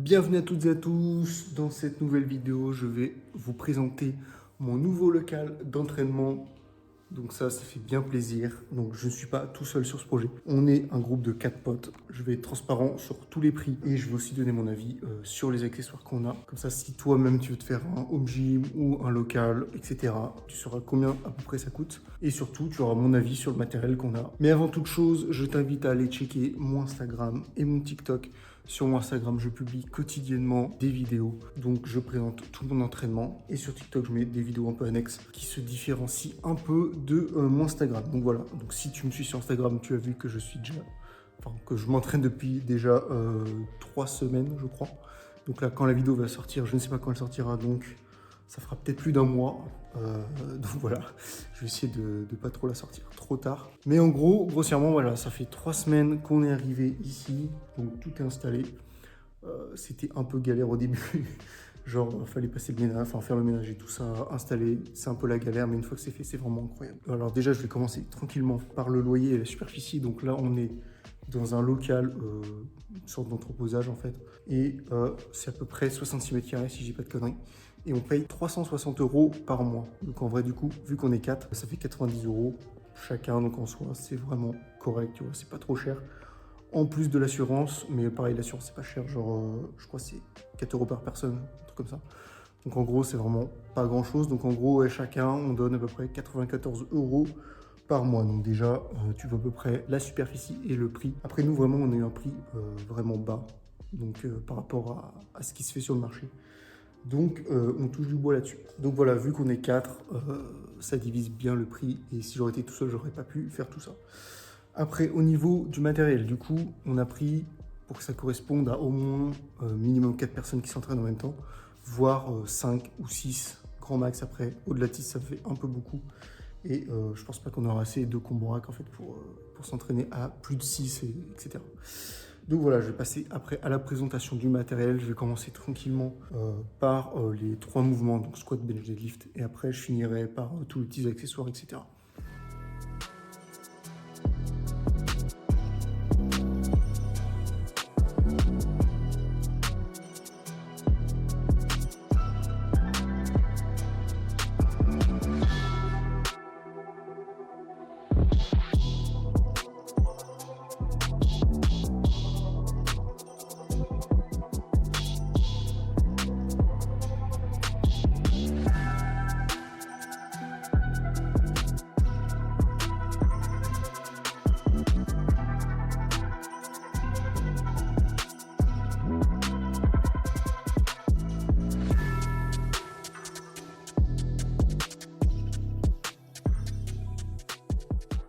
Bienvenue à toutes et à tous. Dans cette nouvelle vidéo, je vais vous présenter mon nouveau local d'entraînement. Donc ça fait bien plaisir. Donc je ne suis pas tout seul sur ce projet. On est un groupe de 4 potes. Je vais être transparent sur tous les prix et je vais aussi donner mon avis sur les accessoires qu'on a. Comme ça, si toi-même tu veux te faire un home gym ou un local, etc., tu sauras combien à peu près ça coûte. Et surtout, tu auras mon avis sur le matériel qu'on a. Mais avant toute chose, je t'invite à aller checker mon Instagram et mon TikTok. Sur mon Instagram, je publie quotidiennement des vidéos. Donc, je présente tout mon entraînement. Et sur TikTok, je mets des vidéos un peu annexes qui se différencient un peu de mon Instagram. Donc, voilà. Donc, si tu me suis sur Instagram, tu as vu que je suis déjà... Enfin, que je m'entraîne depuis déjà 3 semaines, je crois. Donc là, quand la vidéo va sortir, je ne sais pas quand elle sortira. Donc, ça fera peut-être plus d'un mois. Donc voilà, je vais essayer de ne pas trop la sortir trop tard. Mais en gros, grossièrement, voilà, ça fait 3 semaines qu'on est arrivé ici. Donc tout est installé. C'était un peu galère au début. Genre, il fallait passer le ménage, enfin faire le ménage et tout ça, installer. C'est un peu la galère, mais une fois que c'est fait, c'est vraiment incroyable. Alors déjà, je vais commencer tranquillement par le loyer et la superficie. Donc là, on est dans un local, une sorte d'entreposage en fait. Et c'est à peu près 66 mètres carrés si je dis pas de conneries. Et on paye 360 € par mois. Donc en vrai, du coup, vu qu'on est 4, ça fait 90 € chacun. Donc en soi, c'est vraiment correct, tu vois, c'est pas trop cher. En plus de l'assurance, mais pareil, l'assurance, c'est pas cher. Genre, je crois que c'est 4 € par personne, un truc comme ça. Donc en gros, c'est vraiment pas grand chose. Donc en gros, ouais, chacun, on donne à peu près 94 € par mois. Donc déjà, tu vois à peu près la superficie et le prix. Après, nous, vraiment, on a eu un prix vraiment bas. Donc par rapport à ce qui se fait sur le marché. Donc, on touche du bois là-dessus. Donc voilà, vu qu'on est 4, ça divise bien le prix. Et si j'aurais été tout seul, j'aurais pas pu faire tout ça. Après, au niveau du matériel, du coup, on a pris, pour que ça corresponde à au moins minimum 4 personnes qui s'entraînent en même temps, voire 5 ou 6, grand max. Après, au-delà de 6, ça fait un peu beaucoup. Et je pense pas qu'on aura assez de combo-rack en fait pour s'entraîner à plus de 6, etc. Donc voilà, je vais passer après à la présentation du matériel. Je vais commencer tranquillement par les 3 mouvements, donc squat, bench, deadlift. Et après, je finirai par tous les petits accessoires, etc.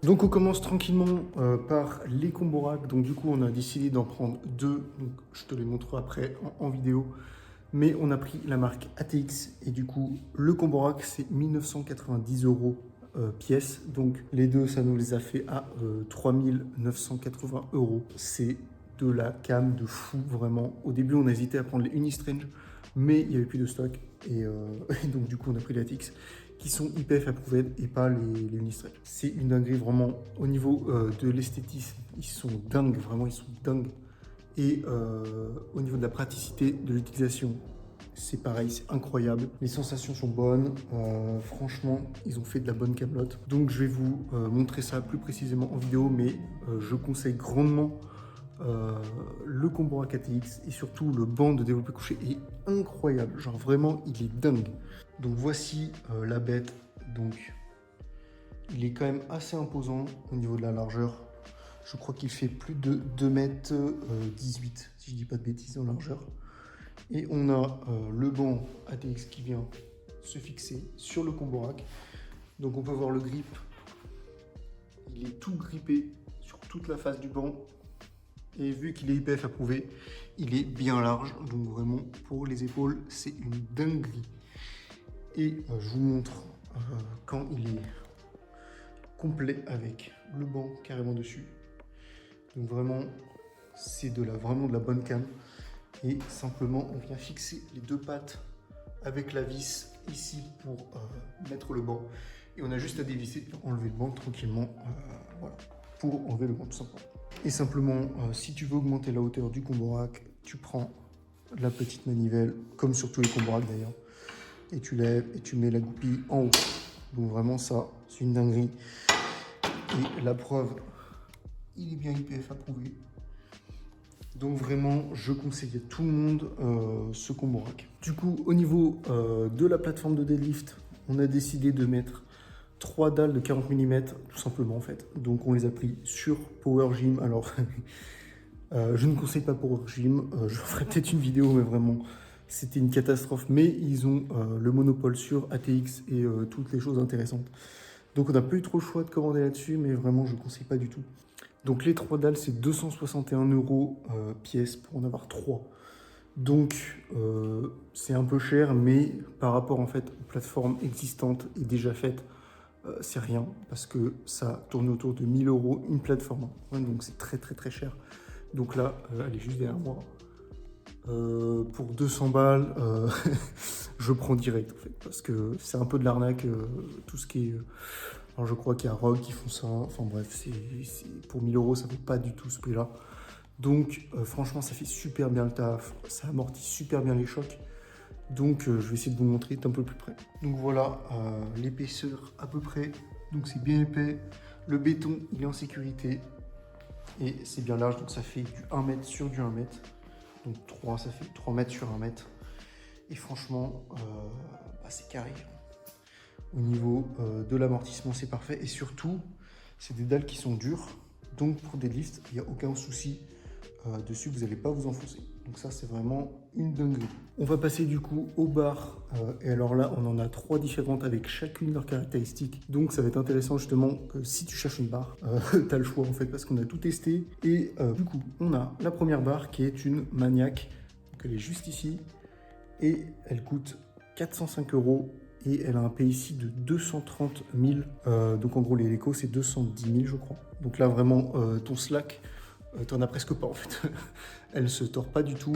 Donc on commence tranquillement par les combo racks. Donc du coup on a décidé d'en prendre 2. Donc je te les montrerai après en vidéo. Mais on a pris la marque ATX et du coup le combo rack c'est 1990 € pièce. Donc les deux ça nous les a fait à 3980 €. C'est de la cam de fou vraiment. Au début on a hésité à prendre les Unistrange mais il n'y avait plus de stock. Et donc du coup on a pris les ATX qui sont IPF approuvés et pas les Unistrange. C'est une dinguerie vraiment au niveau de l'esthétisme. Ils sont dingues, vraiment ils sont dingues. Et au niveau de la praticité de l'utilisation, c'est pareil, c'est incroyable. Les sensations sont bonnes. Franchement, ils ont fait de la bonne camelote. Donc je vais vous montrer ça plus précisément en vidéo, mais je conseille grandement le combo rack ATX et surtout le banc de développé couché est incroyable. Genre vraiment, il est dingue. Donc voici la bête. Donc il est quand même assez imposant au niveau de la largeur. Je crois qu'il fait plus de 2 mètres 18, si je dis pas de bêtises en largeur. Et on a le banc ATX qui vient se fixer sur le combo rack. Donc on peut voir le grip. Il est tout grippé sur toute la face du banc. Et vu qu'il est IPF approuvé, il est bien large. Donc vraiment, pour les épaules, c'est une dinguerie. Et je vous montre quand il est complet avec le banc carrément dessus. Donc vraiment, c'est vraiment de la bonne cam. Et simplement, on vient fixer les 2 pattes avec la vis ici pour mettre le banc. Et on a juste à dévisser pour enlever le banc tranquillement. Voilà, pour enlever le banc tout simplement. Et simplement, si tu veux augmenter la hauteur du combo rack, tu prends la petite manivelle, comme sur tous les combo racks d'ailleurs. Et tu lèves et tu mets la goupille en haut. Donc vraiment ça, c'est une dinguerie. Et la preuve, il est bien IPF approuvé. Donc vraiment, je conseille à tout le monde ce combo rack. Du coup, au niveau de la plateforme de deadlift, on a décidé de mettre 3 dalles de 40 mm, tout simplement en fait. Donc on les a pris sur Power Gym. Alors, je ne conseille pas Power Gym. Je ferai peut-être une vidéo, mais vraiment, c'était une catastrophe. Mais ils ont le monopole sur ATX et toutes les choses intéressantes. Donc on n'a pas eu trop le choix de commander là-dessus, mais vraiment, je ne conseille pas du tout. Donc les 3 dalles, c'est 261 € pièce pour en avoir 3. Donc c'est un peu cher, mais par rapport en fait aux plateformes existantes et déjà faites, c'est rien parce que ça tourne autour de 1000 € une plateforme. Ouais, donc c'est très très très cher. Donc là, elle est juste derrière moi. Pour 200 balles, je prends direct en fait parce que c'est un peu de l'arnaque, tout ce qui est. Alors je crois qu'il y a Rogue qui font ça. Enfin bref, pour 1000 € ça vaut pas du tout ce prix-là. Donc franchement, ça fait super bien le taf, ça amortit super bien les chocs. Donc je vais essayer de vous montrer d'un peu plus près. Donc voilà l'épaisseur à peu près. Donc c'est bien épais. Le béton, il est en sécurité. Et c'est bien large, donc ça fait du 1 mètre sur du 1 mètre. Donc 3, ça fait 3 mètres sur 1 mètre. Et franchement, c'est carré. Au niveau de l'amortissement, c'est parfait. Et surtout, c'est des dalles qui sont dures. Donc pour des lifts, il n'y a aucun souci dessus, vous n'allez pas vous enfoncer. Donc ça, c'est vraiment une dinguerie. On va passer du coup aux barres. Et alors là, on en a 3 différentes avec chacune leurs caractéristiques. Donc ça va être intéressant justement que si tu cherches une barre, tu as le choix en fait parce qu'on a tout testé. Et du coup, on a la première barre qui est une Maniac. Donc elle est juste ici. Et elle coûte 405 € et elle a un PIC de 230 000. Donc en gros, les Leco, c'est 210 000, je crois. Donc là, vraiment, ton slack, t'en as presque pas en fait. Elle se tord pas du tout.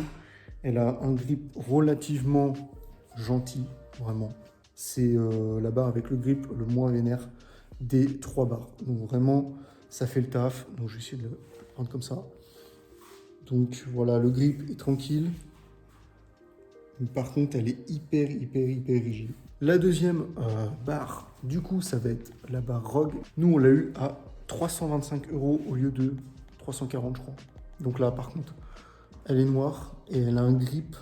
Elle a un grip relativement gentil, vraiment. C'est la barre avec le grip le moins vénère des 3 barres. Donc vraiment, ça fait le taf. Donc je vais essayer de le prendre comme ça. Donc voilà, le grip est tranquille. Par contre, elle est hyper rigide. La deuxième barre, du coup, ça va être la barre Rogue. Nous, on l'a eu à 325 € au lieu de 340, je crois. Donc là, par contre, elle est noire et elle a un grip.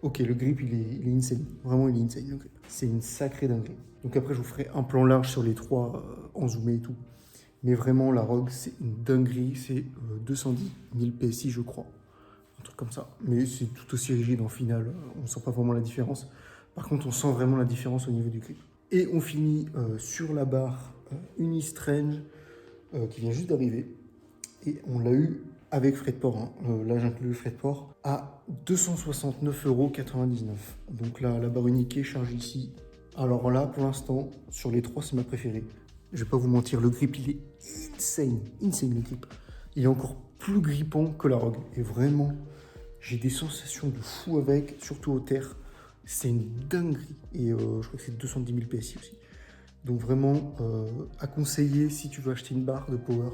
Ok, le grip, il est insane. Vraiment, il est insane, le grip. C'est une sacrée dinguerie. Donc après, je vous ferai un plan large sur les 3 en zoomé et tout. Mais vraiment, la Rogue, c'est une dinguerie. C'est 210 000 PSI, je crois. Un truc comme ça. Mais c'est tout aussi rigide en finale. On ne sent pas vraiment la différence. Par contre, on sent vraiment la différence au niveau du grip. Et on finit sur la barre Unistrange qui vient juste d'arriver. Et on l'a eu avec frais de port. Hein. Là, j'inclus le frais de port à 269,99 €. Donc là, la barre unique charge ici. Alors là, pour l'instant, sur les 3, c'est ma préférée. Je vais pas vous mentir, le grip, il est insane. Insane, le grip. Il est encore plus grippant que la Rogue. Et vraiment, j'ai des sensations de fou avec, surtout au terre. C'est une dinguerie. Et je crois que c'est 210 000 PSI aussi. Donc vraiment, à conseiller si tu veux acheter une barre de power.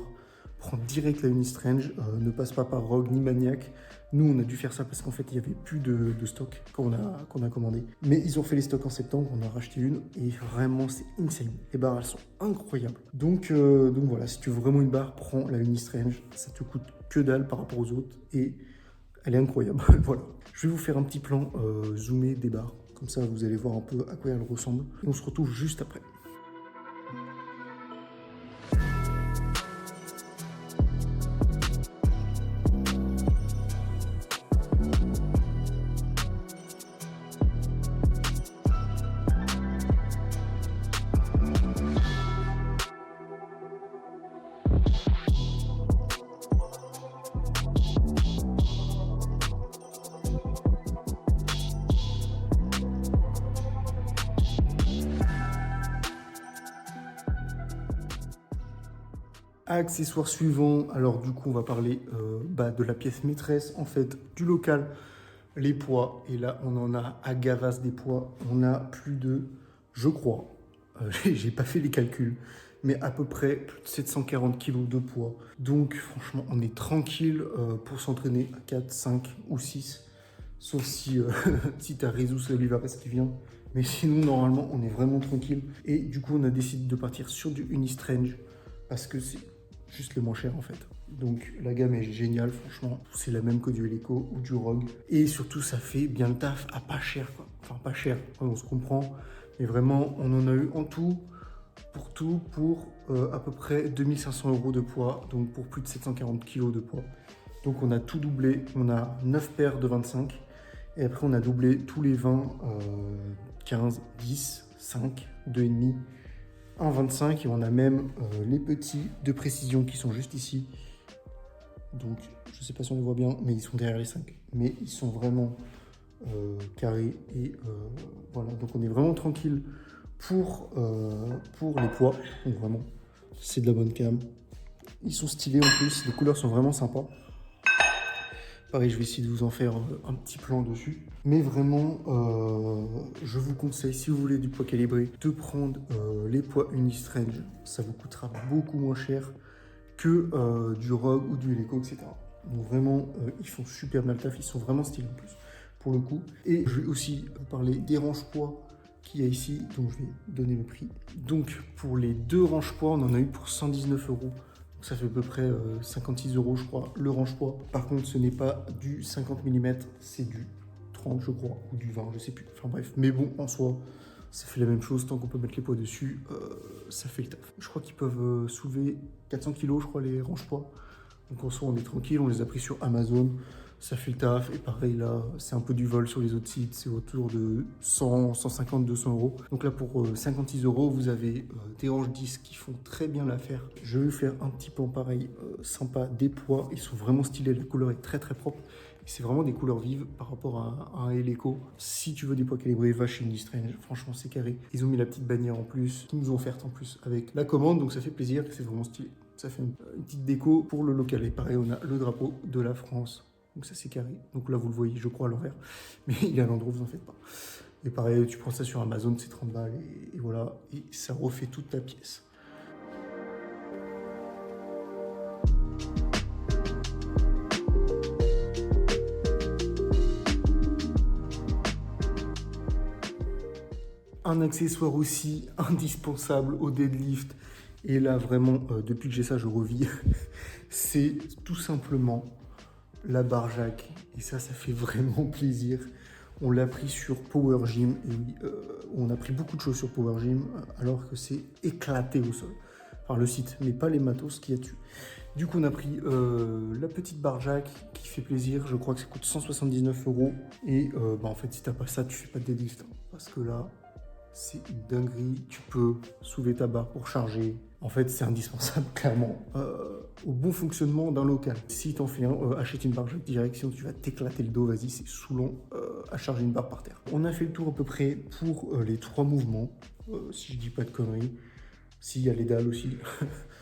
Prends direct la Unistrange, ne passe pas par Rogue ni Maniac. Nous, on a dû faire ça parce qu'en fait, il n'y avait plus de stock quand on a commandé. Mais ils ont fait les stocks en septembre, on a racheté une et vraiment, c'est insane. Les barres, elles sont incroyables. Donc voilà, si tu veux vraiment une barre, prends la Unistrange. Ça te coûte que dalle par rapport aux autres et elle est incroyable. Voilà. Je vais vous faire un petit plan zoomé des barres. Comme ça, vous allez voir un peu à quoi elles ressemblent. Et on se retrouve juste après. Accessoires suivants, alors du coup on va parler de la pièce maîtresse en fait du local, les poids. Et là on en a à Gavas des poids, on a plus de, je crois, j'ai pas fait les calculs, mais à peu près plus de 740 kg de poids. Donc franchement, on est tranquille pour s'entraîner à 4, 5 ou 6. Sauf si, si tu as Jesus Olivares qui vient. Mais sinon, normalement, on est vraiment tranquille. Et du coup, on a décidé de partir sur du Unistrange parce que c'est juste le moins cher en fait. Donc la gamme est géniale, franchement. C'est la même que du Eleiko ou du Rogue. Et surtout, ça fait bien le taf à pas cher, quoi. Enfin, pas cher, on se comprend. Mais vraiment, on en a eu en tout, pour à peu près 2500 € de poids. Donc pour plus de 740 kg de poids. Donc on a tout doublé. On a 9 paires de 25. Et après, on a doublé tous les 20, 15, 10, 5, 2,5, 1,25. Et on a même les petits de précision qui sont juste ici. Donc, je ne sais pas si on les voit bien, mais ils sont derrière les 5. Mais ils sont vraiment carrés. Et voilà, donc on est vraiment tranquille pour les poids. Donc vraiment, c'est de la bonne cam. Ils sont stylés en plus, les couleurs sont vraiment sympas. Pareil, je vais essayer de vous en faire un petit plan dessus. Mais vraiment, je vous conseille, si vous voulez du poids calibré, de prendre les poids Unistrange. Ça vous coûtera beaucoup moins cher que du Rogue ou du Eleiko, etc. Donc vraiment, ils font super bien le taf. Ils sont vraiment stylés en plus, pour le coup. Et je vais aussi parler des range-poids qu'il y a ici, donc je vais donner le prix. Donc, pour les 2 range-poids, on en a eu pour 119 €. Ça fait à peu près 56 € je crois, le range-poids. Par contre, ce n'est pas du 50 mm, c'est du 30 je crois, ou du 20, je sais plus. Enfin bref, mais bon, en soi, ça fait la même chose. Tant qu'on peut mettre les poids dessus, ça fait le taf. Je crois qu'ils peuvent soulever 400 kg, je crois, les range-poids. Donc en soi, on est tranquille, on les a pris sur Amazon. Ça fait le taf. Et pareil, là, c'est un peu du vol sur les autres sites. C'est autour de 100, 150, 200 €. Donc là, pour 56 €, vous avez des ranges 10 qui font très bien l'affaire. Je vais vous faire un petit plan pareil, sympa, des poids. Ils sont vraiment stylés. La couleur est très, très propre. C'est vraiment des couleurs vives par rapport à un Eleiko. Si tu veux des poids calibrés, va chez Unistrange. Franchement, c'est carré. Ils ont mis la petite bannière en plus, qu'ils nous ont offerte en plus avec la commande. Donc ça fait plaisir. C'est vraiment stylé. Ça fait une petite déco pour le local. Et pareil, on a le drapeau de la France. Donc ça c'est carré. Donc là vous le voyez, je crois à l'envers. Mais il est à l'endroit, vous en faites pas. Et pareil, tu prends ça sur Amazon, c'est 30 balles. Et voilà, et ça refait toute ta pièce. Un accessoire aussi indispensable au deadlift. Et là vraiment, depuis que j'ai ça, je revis. C'est tout simplement la barre jack. Et ça fait vraiment plaisir. On l'a pris sur Power Gym. Et oui, on a pris beaucoup de choses sur Power Gym, alors que c'est éclaté au sol. Enfin, le site, mais pas les matos qu'il y a dessus. Du coup, on a pris la petite barre jack qui fait plaisir. Je crois que ça coûte 179 €. Et en fait, si t'as pas ça, tu fais pas de deadlift. Parce que là, c'est une dinguerie. Tu peux soulever ta barre pour charger. En fait, c'est indispensable, clairement, au bon fonctionnement d'un local. Si t'en fais un, achète une barre jack direct, sinon tu vas t'éclater le dos. Vas-y, c'est saoulant à charger une barre par terre. On a fait le tour à peu près pour les 3 mouvements, si je dis pas de conneries. S'il y a les dalles aussi.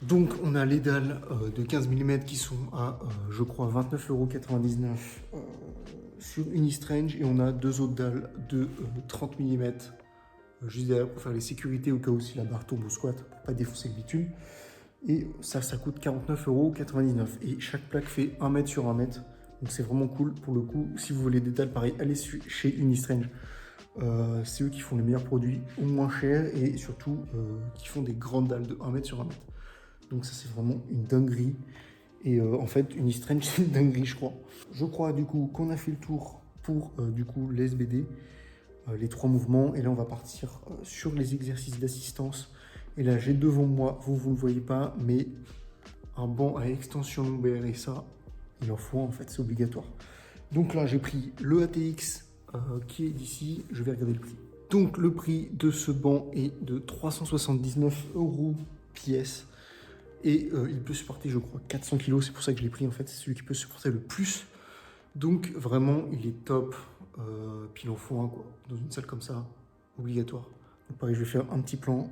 Donc, on a les dalles de 15 mm qui sont à, je crois, 29,99 € sur Unistrange. Et on a 2 autres dalles de 30 mm juste derrière pour faire les sécurités au cas où si la barre tombe au squat pour pas défoncer le bitume. Et ça coûte 49,99 €. Et chaque plaque fait 1 mètre sur 1 mètre. Donc c'est vraiment cool pour le coup. Si vous voulez des dalles pareil, allez chez Unistrange. C'est eux qui font les meilleurs produits au moins cher et surtout qui font des grandes dalles de 1 mètre sur 1 mètre. Donc ça c'est vraiment une dinguerie. Et en fait Unistrange c'est une dinguerie je crois. Je crois du coup qu'on a fait le tour pour du coup les SBD. Les 3 mouvements et là on va partir sur les exercices d'assistance et là j'ai devant moi, vous ne le voyez pas, mais un banc à extension lombaire et ça il en faut en fait, c'est obligatoire. Donc là j'ai pris le ATX qui est d'ici, je vais regarder le prix. Donc le prix de ce banc est de 379 € pièce et il peut supporter je crois 400 kg, c'est pour ça que je l'ai pris en fait, c'est celui qui peut supporter le plus. Donc vraiment il est top. Puis il en faut un quoi, dans une salle comme ça, obligatoire. Donc pareil, je vais faire un petit plan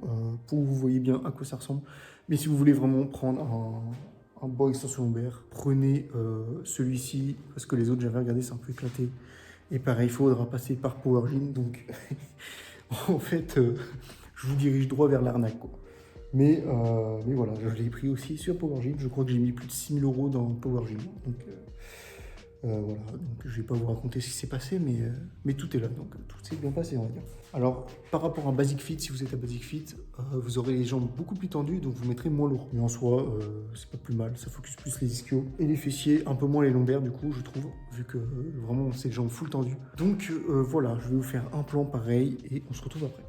pour que vous voyez bien à quoi ça ressemble. Mais si vous voulez vraiment prendre un banc extension lombaire, prenez celui-ci, parce que les autres, j'avais regardé, c'est un peu éclaté. Et pareil, il faudra passer par Power Gym, donc en fait, je vous dirige droit vers l'arnaque quoi. Mais voilà, je l'ai pris aussi sur Power Gym. Je crois que j'ai mis plus de 6 000 € dans Power Gym. Donc voilà, donc je vais pas vous raconter ce qui s'est passé, mais tout est là, donc tout s'est bien passé, on va dire. Alors, par rapport à Basic Fit, si vous êtes à Basic Fit, vous aurez les jambes beaucoup plus tendues, donc vous mettrez moins lourd. Mais en soi, c'est pas plus mal, ça focus plus les ischios et les fessiers, un peu moins les lombaires du coup, je trouve, vu que vraiment c'est les jambes full tendues. Donc voilà, je vais vous faire un plan pareil et on se retrouve après.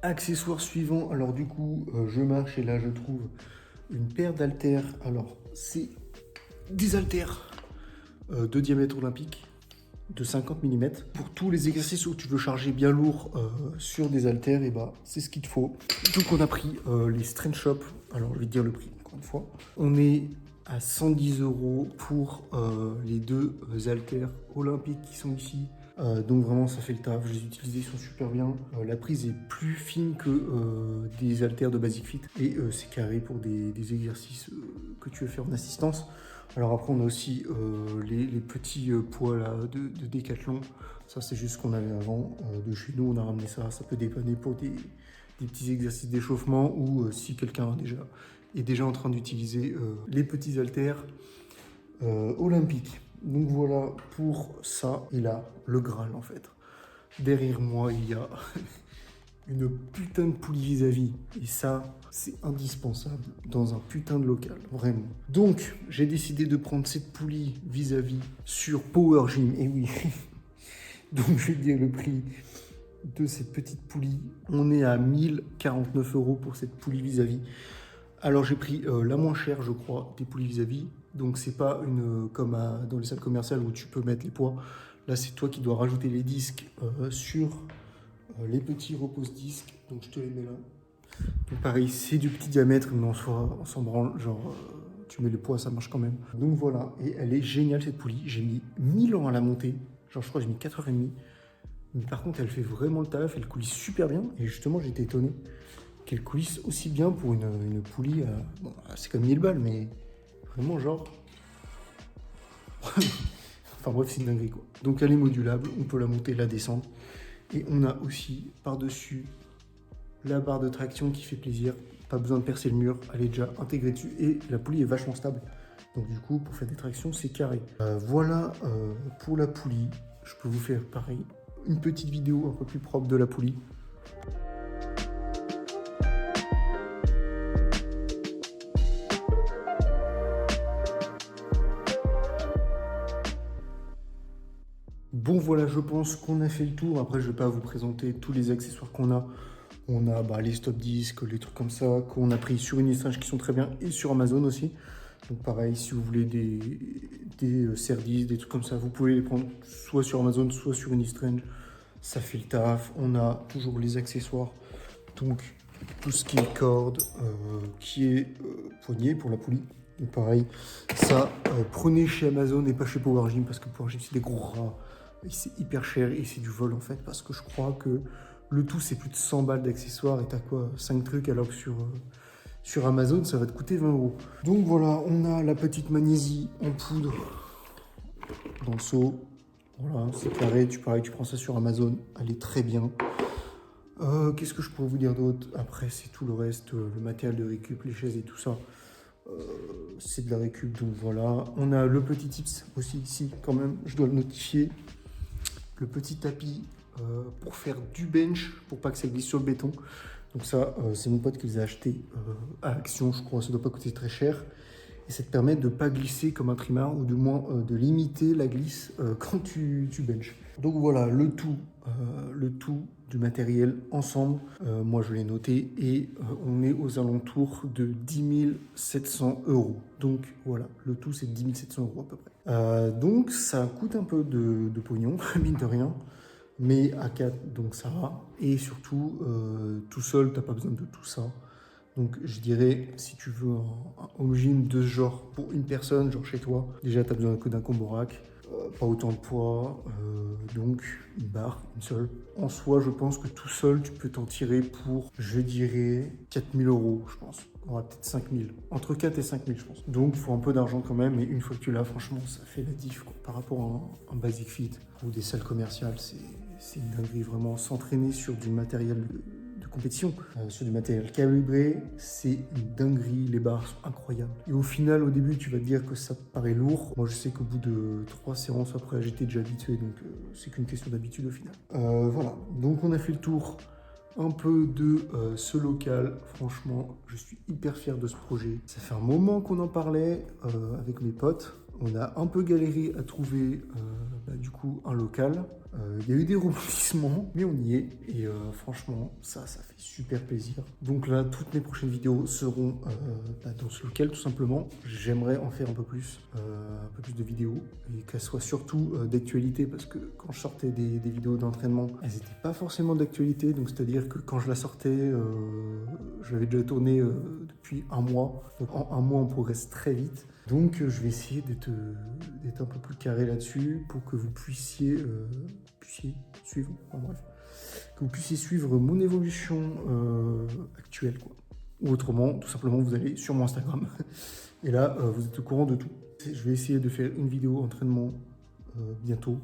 Accessoire suivant, alors du coup, je marche et là je trouve une paire d'haltères. Alors, c'est des haltères de diamètre olympique de 50 mm. Pour tous les exercices où tu veux charger bien lourd sur des haltères, et bah, c'est ce qu'il te faut. Donc on a pris les Strength Shop, alors je vais te dire le prix encore une fois. On est à 110 € pour les deux haltères olympiques qui sont ici. Donc vraiment ça fait le taf, je les utilise, ils sont super bien. La prise est plus fine que des haltères de Basic Fit et c'est carré pour des exercices que tu veux faire en assistance. Alors après on a aussi les petits poids là, de Decathlon. Ça c'est juste ce qu'on avait avant de chez nous, on a ramené ça, ça peut dépanner pour des petits exercices d'échauffement ou si quelqu'un est déjà en train d'utiliser les petits haltères olympiques. Donc voilà pour ça. Et là, le Graal en fait. Derrière moi, il y a une putain de poulie vis-à-vis. Et ça, c'est indispensable dans un putain de local, vraiment. Donc, j'ai décidé de prendre cette poulie vis-à-vis sur Power Gym. Et oui, donc je vais te dire le prix de cette petite poulie. On est à 1049 € pour cette poulie vis-à-vis. Alors j'ai pris la moins chère, je crois, des poulies vis-à-vis. Donc c'est pas comme dans les salles commerciales où tu peux mettre les poids. Là c'est toi qui dois rajouter les disques sur les petits repose-disques. Donc je te les mets là. Donc pareil, c'est du petit diamètre, mais on s'en branle. Genre tu mets les poids, ça marche quand même. Donc voilà, et elle est géniale cette poulie. J'ai mis 1000 ans à la monter. Genre je crois que j'ai mis 4h30. Mais par contre elle fait vraiment le taf, elle coulisse super bien. Et justement j'étais étonné qu'elle coulisse aussi bien pour une poulie. Bon, c'est comme 1000 balles, mais vraiment genre... enfin bref, c'est une dinguerie quoi. Donc elle est modulable, on peut la monter, la descendre. Et on a aussi par-dessus la barre de traction qui fait plaisir. Pas besoin de percer le mur, elle est déjà intégrée dessus. Et la poulie est vachement stable. Donc du coup, pour faire des tractions, c'est carré. Voilà pour la poulie. Je peux vous faire pareil, une petite vidéo un peu plus propre de la poulie. Bon voilà, je pense qu'on a fait le tour. Après, je ne vais pas vous présenter tous les accessoires qu'on a. On a les stop disques, les trucs comme ça, qu'on a pris sur Unistrenge qui sont très bien et sur Amazon aussi. Donc pareil, si vous voulez des services, des trucs comme ça, vous pouvez les prendre soit sur Amazon, soit sur Unistrenge. Ça fait le taf. On a toujours les accessoires. Donc tout ce qui est corde, qui est poignée pour la poulie. Donc pareil, ça, prenez chez Amazon et pas chez Power Gym parce que Power Gym c'est des gros rats. Et c'est hyper cher et c'est du vol en fait parce que je crois que le tout c'est plus de 100 balles d'accessoires et t'as quoi 5 trucs alors que sur Amazon ça va te coûter 20 €. Donc voilà, on a la petite magnésie en poudre dans le seau. Voilà, c'est carré, tu prends ça sur Amazon, elle est très bien. Qu'est-ce que je pourrais vous dire d'autre? Après c'est tout le reste, le matériel de récup, les chaises et tout ça. C'est de la récup, donc voilà. On a le petit tips aussi ici quand même, je dois le notifier. Le petit tapis pour faire du bench, pour pas que ça glisse sur le béton. Donc ça, c'est mon pote qui les a achetés à Action, je crois, ça doit pas coûter très cher. Et ça te permet de pas glisser comme un trimard, ou du moins de limiter la glisse quand tu benches. Donc voilà, le tout du matériel ensemble, moi je l'ai noté, et on est aux alentours de 10 700 €. Donc voilà, le tout c'est 10 700 € à peu près. Donc ça coûte un peu de pognon, mine de rien, mais à 4, donc ça va. Et surtout, tout seul, t'as pas besoin de tout ça. Donc je dirais, si tu veux un home gym de ce genre pour une personne, genre chez toi, déjà tu as besoin d'un combo rack. pas autant de poids, donc une barre, une seule. En soi, je pense que tout seul, tu peux t'en tirer pour, je dirais, 4000 €, je pense. On aura peut-être 5000, entre 4 et 5000, je pense. Donc, il faut un peu d'argent quand même, et une fois que tu l'as, franchement, ça fait la diff, quoi. Par rapport à un Basic Fit ou des salles commerciales, c'est une dinguerie, vraiment. S'entraîner sur du matériel de compétition, sur du matériel calibré, c'est une dinguerie. Les barres sont incroyables. Et au final, au début, tu vas te dire que ça te paraît lourd. Moi, je sais qu'au bout de 3 séances après, j'étais déjà habitué, donc c'est qu'une question d'habitude au final. Voilà, donc on a fait le tour un peu de ce local. Franchement, je suis hyper fier de ce projet. Ça fait un moment qu'on en parlait avec mes potes. On a un peu galéré à trouver du coup un local. Il y a eu des rebondissements, mais on y est. Et franchement, ça fait super plaisir. Donc là, toutes mes prochaines vidéos seront dans ce local, tout simplement. J'aimerais en faire un peu plus de vidéos et qu'elles soient surtout d'actualité, parce que quand je sortais des vidéos d'entraînement, elles n'étaient pas forcément d'actualité. Donc c'est-à-dire que quand je la sortais, je l'avais déjà tournée depuis un mois. Donc en un mois, on progresse très vite. Donc je vais essayer d'être un peu plus carré là-dessus pour que vous puissiez suivre, enfin, bref, que vous puissiez suivre mon évolution actuelle, quoi. Ou autrement, tout simplement, vous allez sur mon Instagram et là, vous êtes au courant de tout. Je vais essayer de faire une vidéo entraînement bientôt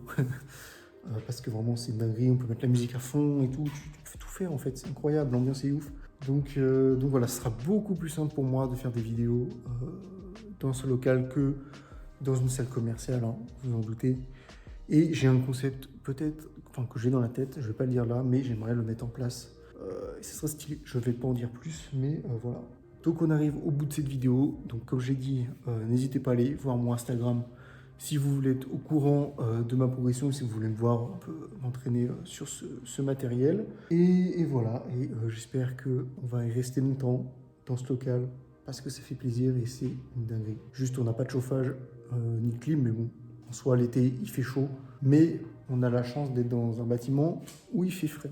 parce que vraiment c'est une dinguerie. On peut mettre la musique à fond et tout. Tu peux tout faire en fait, c'est incroyable, l'ambiance est ouf. Donc voilà, ce sera beaucoup plus simple pour moi de faire des vidéos dans ce local que dans une salle commerciale, hein, vous en doutez. Et j'ai un concept peut-être, enfin que j'ai dans la tête, je vais pas le dire là, mais j'aimerais le mettre en place. Et ce serait stylé, je vais pas en dire plus, mais voilà. Donc on arrive au bout de cette vidéo. Donc comme j'ai dit, n'hésitez pas à aller voir mon Instagram si vous voulez être au courant de ma progression, si vous voulez me voir un peu m'entraîner sur ce matériel. Et voilà, et j'espère qu'on va y rester longtemps dans ce local, parce que ça fait plaisir et c'est une dinguerie. Juste, on n'a pas de chauffage ni de clim, mais bon, en soi, l'été, il fait chaud. Mais on a la chance d'être dans un bâtiment où il fait frais.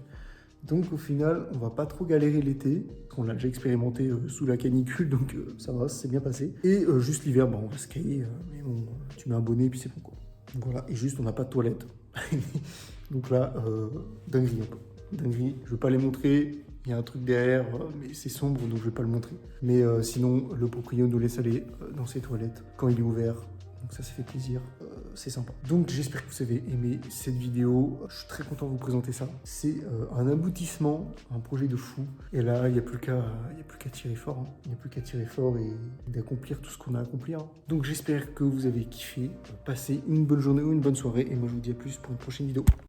Donc au final, on va pas trop galérer l'été. On l'a déjà expérimenté sous la canicule, donc ça va, c'est bien passé. Et juste l'hiver, on va se cailler. Mais bon, tu mets un bonnet et puis c'est bon, quoi. Donc voilà, et juste, on n'a pas de toilette. Donc là, dinguerie un peu. Dinguerie, je vais pas les montrer. Il y a un truc derrière, mais c'est sombre, donc je vais pas le montrer. Mais sinon, le proprio nous laisse aller dans ses toilettes quand il est ouvert. Donc ça fait plaisir, c'est sympa. Donc j'espère que vous avez aimé cette vidéo. Je suis très content de vous présenter ça. C'est un aboutissement, un projet de fou. Et là, il n'y a plus qu'à tirer fort. Hein. Il n'y a plus qu'à tirer fort et d'accomplir tout ce qu'on a à accomplir. Hein. Donc j'espère que vous avez kiffé. Passez une bonne journée ou une bonne soirée. Et moi, je vous dis à plus pour une prochaine vidéo.